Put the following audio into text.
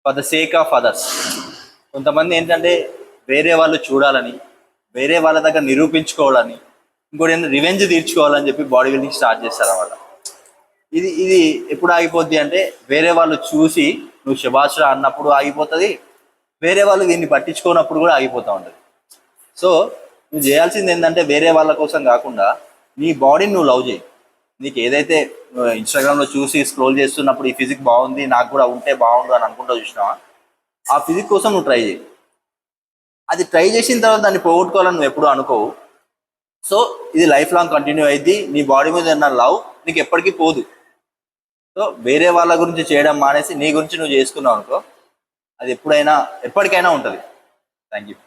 For the sake of others. కొంతమంది ఏంటంటే వేరే వాళ్ళు చూడాలని, వేరే వాళ్ళ దగ్గర నిరూపించుకోవాలని, ఇంకోటి ఏంటంటే రివెంజ్ తీర్చుకోవాలని చెప్పి బాడీ బిల్డింగ్ స్టార్ట్ చేస్తారు అన్నమాట. ఇది ఎప్పుడు ఆగిపోద్ది అంటే వేరే వాళ్ళు చూసి నువ్వు శభాష్రా అన్నప్పుడు ఆగిపోతుంది, వేరే వాళ్ళు దీన్ని పట్టించుకోనప్పుడు కూడా ఆగిపోతూ ఉంటుంది. సో నువ్వు చేయాల్సింది ఏంటంటే వేరే వాళ్ళ కోసం కాకుండా నీ బాడీని నువ్వు లవ్ చేయి. నీకు ఏదైతే ఇన్స్టాగ్రామ్లో చూసి స్క్రోల్ చేస్తున్నప్పుడు ఈ ఫిజిక్ బాగుంది, నాకు కూడా ఉంటే బాగుండు అని అనుకుంటూ చూసినావా, ఆ ఫిజిక్ కోసం నువ్వు ట్రై చేయి. అది ట్రై చేసిన తర్వాత దాన్ని పోగొట్టుకోవాలని నువ్వు ఎప్పుడు అనుకోవు. సో ఇది లైఫ్ లాంగ్ కంటిన్యూ అయింది. నీ బాడీ మీద ఉన్న లవ్ నీకు ఎప్పటికీ పోదు. సో వేరే వాళ్ళ గురించి చేయడం మానేసి నీ గురించి నువ్వు చేసుకున్నావు అనుకో, అది ఎప్పుడైనా ఎప్పటికైనా ఉంటుంది. Thank you.